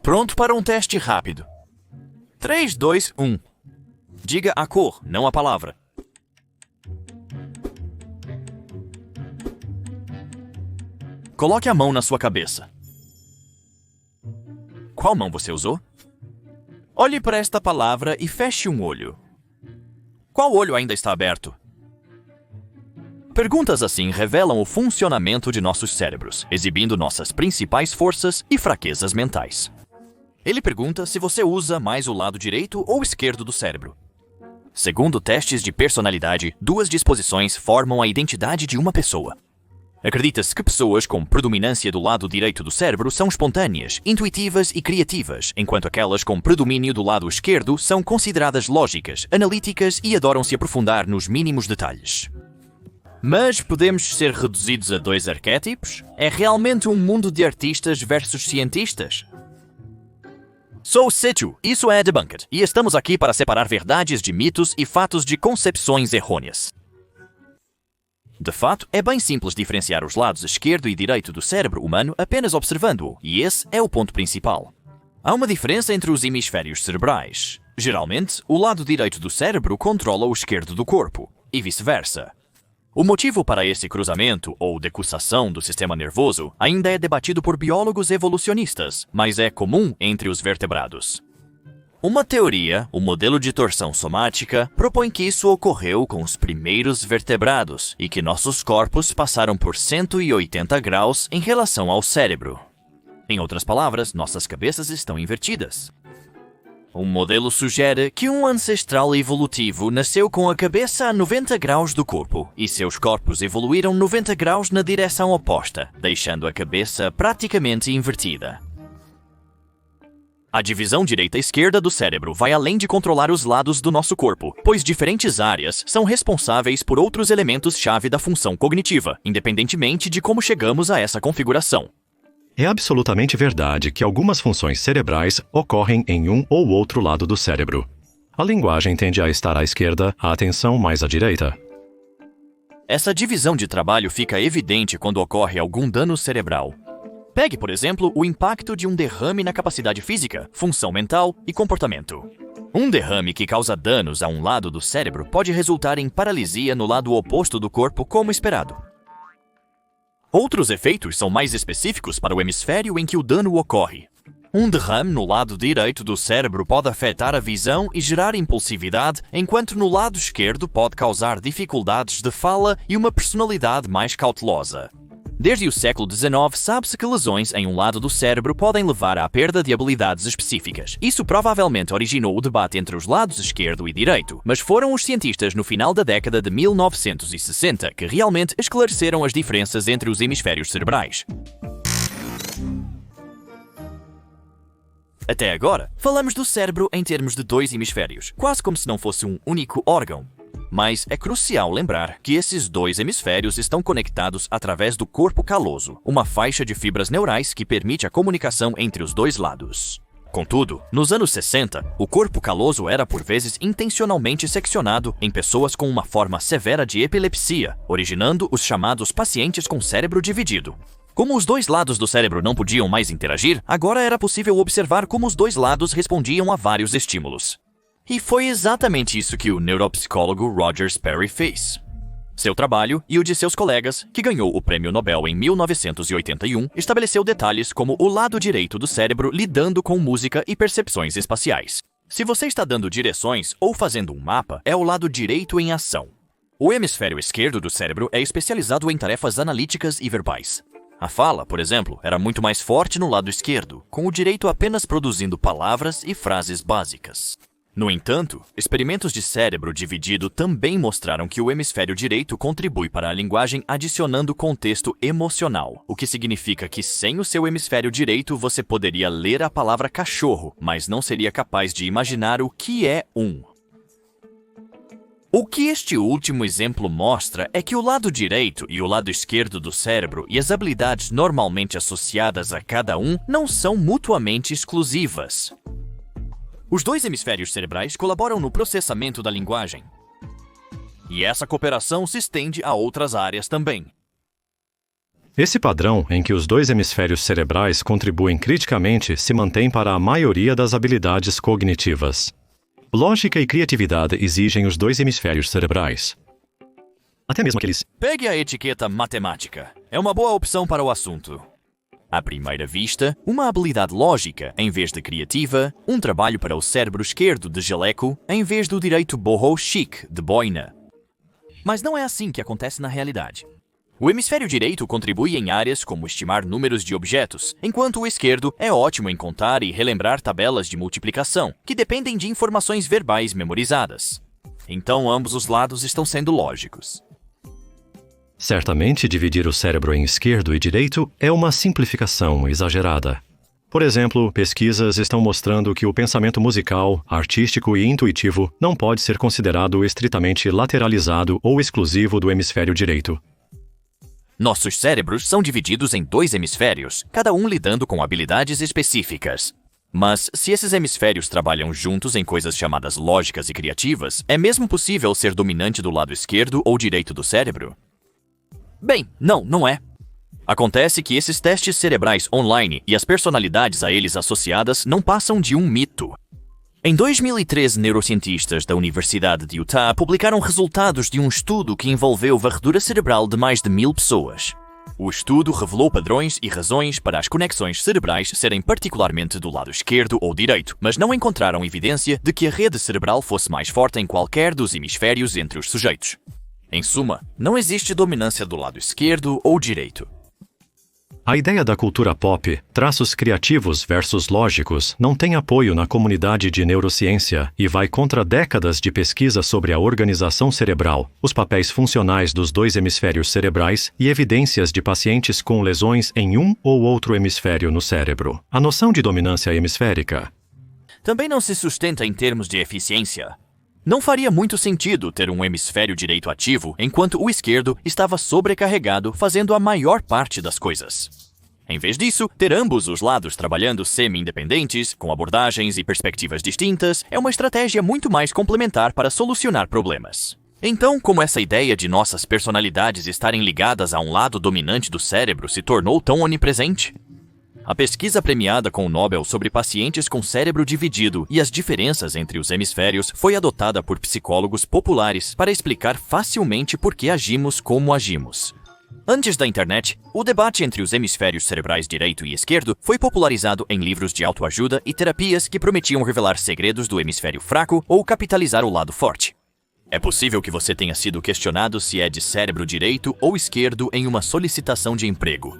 Pronto para um teste rápido. 3, 2, 1. Diga a cor, não a palavra. Coloque a mão na sua cabeça. Qual mão você usou? Olhe para esta palavra e feche um olho. Qual olho ainda está aberto? Perguntas assim revelam o funcionamento de nossos cérebros, exibindo nossas principais forças e fraquezas mentais. Ele pergunta se você usa mais o lado direito ou esquerdo do cérebro. Segundo testes de personalidade, duas disposições formam a identidade de uma pessoa. Acredita-se que pessoas com predominância do lado direito do cérebro são espontâneas, intuitivas e criativas, enquanto aquelas com predomínio do lado esquerdo são consideradas lógicas, analíticas e adoram se aprofundar nos mínimos detalhes. Mas podemos ser reduzidos a dois arquétipos? É realmente um mundo de artistas versus cientistas? Sou Situ, isso é Debunked, e estamos aqui para separar verdades de mitos e fatos de concepções errôneas. De fato, é bem simples diferenciar os lados esquerdo e direito do cérebro humano apenas observando-o, e esse é o ponto principal. Há uma diferença entre os hemisférios cerebrais. Geralmente, o lado direito do cérebro controla o esquerdo do corpo, e vice-versa. O motivo para esse cruzamento, ou decussação do sistema nervoso, ainda é debatido por biólogos evolucionistas, mas é comum entre os vertebrados. Uma teoria, o modelo de torção somática, propõe que isso ocorreu com os primeiros vertebrados e que nossos corpos passaram por 180 graus em relação ao cérebro. Em outras palavras, nossas cabeças estão invertidas. Um modelo sugere que um ancestral evolutivo nasceu com a cabeça a 90 graus do corpo e seus corpos evoluíram 90 graus na direção oposta, deixando a cabeça praticamente invertida. A divisão direita-esquerda do cérebro vai além de controlar os lados do nosso corpo, pois diferentes áreas são responsáveis por outros elementos-chave da função cognitiva, independentemente de como chegamos a essa configuração. É absolutamente verdade que algumas funções cerebrais ocorrem em um ou outro lado do cérebro. A linguagem tende a estar à esquerda, a atenção mais à direita. Essa divisão de trabalho fica evidente quando ocorre algum dano cerebral. Pegue, por exemplo, o impacto de um derrame na capacidade física, função mental e comportamento. Um derrame que causa danos a um lado do cérebro pode resultar em paralisia no lado oposto do corpo, como esperado. Outros efeitos são mais específicos para o hemisfério em que o dano ocorre. Um derrame no lado direito do cérebro pode afetar a visão e gerar impulsividade, enquanto no lado esquerdo pode causar dificuldades de fala e uma personalidade mais cautelosa. Desde o século XIX, sabe-se que lesões em um lado do cérebro podem levar à perda de habilidades específicas. Isso provavelmente originou o debate entre os lados esquerdo e direito, mas foram os cientistas no final da década de 1960 que realmente esclareceram as diferenças entre os hemisférios cerebrais. Até agora, falamos do cérebro em termos de dois hemisférios, quase como se não fosse um único órgão. Mas é crucial lembrar que esses dois hemisférios estão conectados através do corpo caloso, uma faixa de fibras neurais que permite a comunicação entre os dois lados. Contudo, nos anos 60, o corpo caloso era por vezes intencionalmente seccionado em pessoas com uma forma severa de epilepsia, originando os chamados pacientes com cérebro dividido. Como os dois lados do cérebro não podiam mais interagir, agora era possível observar como os dois lados respondiam a vários estímulos. E foi exatamente isso que o neuropsicólogo Roger Sperry fez. Seu trabalho e o de seus colegas, que ganhou o Prêmio Nobel em 1981, estabeleceu detalhes como o lado direito do cérebro lidando com música e percepções espaciais. Se você está dando direções ou fazendo um mapa, é o lado direito em ação. O hemisfério esquerdo do cérebro é especializado em tarefas analíticas e verbais. A fala, por exemplo, era muito mais forte no lado esquerdo, com o direito apenas produzindo palavras e frases básicas. No entanto, experimentos de cérebro dividido também mostraram que o hemisfério direito contribui para a linguagem adicionando contexto emocional, o que significa que sem o seu hemisfério direito você poderia ler a palavra cachorro, mas não seria capaz de imaginar o que é um. O que este último exemplo mostra é que o lado direito e o lado esquerdo do cérebro e as habilidades normalmente associadas a cada um não são mutuamente exclusivas. Os dois hemisférios cerebrais colaboram no processamento da linguagem. E essa cooperação se estende a outras áreas também. Esse padrão, em que os dois hemisférios cerebrais contribuem criticamente, se mantém para a maioria das habilidades cognitivas. Lógica e criatividade exigem os dois hemisférios cerebrais. Até mesmo aqueles... Pegue a etiqueta matemática. É uma boa opção para o assunto. À primeira vista, uma habilidade lógica em vez de criativa, um trabalho para o cérebro esquerdo de jaleco em vez do direito boho chic de boina. Mas não é assim que acontece na realidade. O hemisfério direito contribui em áreas como estimar números de objetos, enquanto o esquerdo é ótimo em contar e relembrar tabelas de multiplicação, que dependem de informações verbais memorizadas. Então ambos os lados estão sendo lógicos. Certamente, dividir o cérebro em esquerdo e direito é uma simplificação exagerada. Por exemplo, pesquisas estão mostrando que o pensamento musical, artístico e intuitivo não pode ser considerado estritamente lateralizado ou exclusivo do hemisfério direito. Nossos cérebros são divididos em dois hemisférios, cada um lidando com habilidades específicas. Mas, se esses hemisférios trabalham juntos em coisas chamadas lógicas e criativas, é mesmo possível ser dominante do lado esquerdo ou direito do cérebro? Bem, não é. Acontece que esses testes cerebrais online e as personalidades a eles associadas não passam de um mito. Em 2013, neurocientistas da Universidade de Utah publicaram resultados de um estudo que envolveu varredura cerebral de mais de 1000 pessoas. O estudo revelou padrões e razões para as conexões cerebrais serem particularmente do lado esquerdo ou direito, mas não encontraram evidência de que a rede cerebral fosse mais forte em qualquer dos hemisférios entre os sujeitos. Em suma, não existe dominância do lado esquerdo ou direito. A ideia da cultura pop, traços criativos versus lógicos, não tem apoio na comunidade de neurociência e vai contra décadas de pesquisa sobre a organização cerebral, os papéis funcionais dos dois hemisférios cerebrais e evidências de pacientes com lesões em um ou outro hemisfério no cérebro. A noção de dominância hemisférica também não se sustenta em termos de eficiência. Não faria muito sentido ter um hemisfério direito ativo enquanto o esquerdo estava sobrecarregado fazendo a maior parte das coisas. Em vez disso, ter ambos os lados trabalhando semi-independentes, com abordagens e perspectivas distintas, é uma estratégia muito mais complementar para solucionar problemas. Então, como essa ideia de nossas personalidades estarem ligadas a um lado dominante do cérebro se tornou tão onipresente? A pesquisa premiada com o Nobel sobre pacientes com cérebro dividido e as diferenças entre os hemisférios foi adotada por psicólogos populares para explicar facilmente por que agimos como agimos. Antes da internet, o debate entre os hemisférios cerebrais direito e esquerdo foi popularizado em livros de autoajuda e terapias que prometiam revelar segredos do hemisfério fraco ou capitalizar o lado forte. É possível que você tenha sido questionado se é de cérebro direito ou esquerdo em uma solicitação de emprego.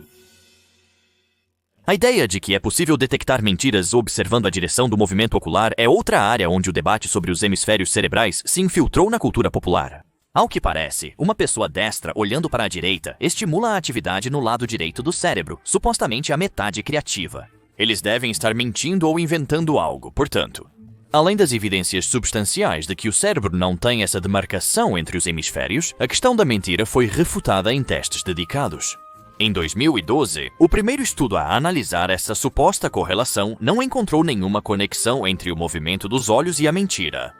A ideia de que é possível detectar mentiras observando a direção do movimento ocular é outra área onde o debate sobre os hemisférios cerebrais se infiltrou na cultura popular. Ao que parece, uma pessoa destra olhando para a direita estimula a atividade no lado direito do cérebro, supostamente a metade criativa. Eles devem estar mentindo ou inventando algo, portanto. Além das evidências substanciais de que o cérebro não tem essa demarcação entre os hemisférios, a questão da mentira foi refutada em testes dedicados. Em 2012, o primeiro estudo a analisar essa suposta correlação não encontrou nenhuma conexão entre o movimento dos olhos e a mentira.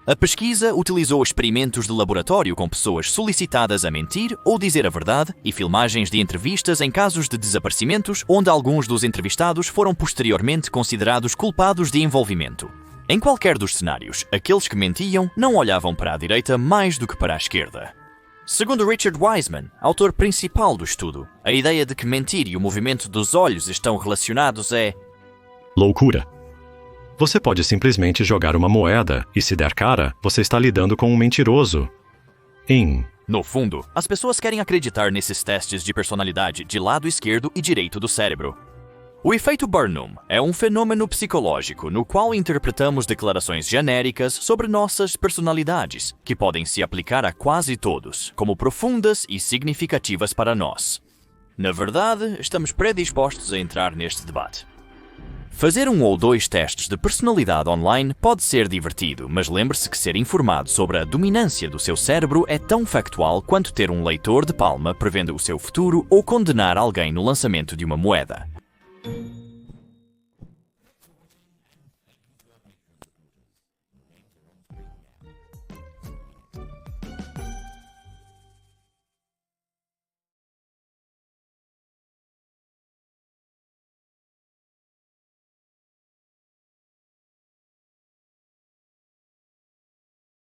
A pesquisa utilizou experimentos de laboratório com pessoas solicitadas a mentir ou dizer a verdade e filmagens de entrevistas em casos de desaparecimentos onde alguns dos entrevistados foram posteriormente considerados culpados de envolvimento. Em qualquer dos cenários, aqueles que mentiam não olhavam para a direita mais do que para a esquerda. Segundo Richard Wiseman, autor principal do estudo, a ideia de que mentir e o movimento dos olhos estão relacionados é loucura. Você pode simplesmente jogar uma moeda e, se der cara, você está lidando com um mentiroso. No fundo, as pessoas querem acreditar nesses testes de personalidade de lado esquerdo e direito do cérebro. O efeito Barnum é um fenômeno psicológico no qual interpretamos declarações genéricas sobre nossas personalidades, que podem se aplicar a quase todos, como profundas e significativas para nós. Na verdade, estamos predispostos a entrar neste debate. Fazer um ou dois testes de personalidade online pode ser divertido, mas lembre-se que ser informado sobre a dominância do seu cérebro é tão factual quanto ter um leitor de palma prevendo o seu futuro ou condenar alguém no lançamento de uma moeda.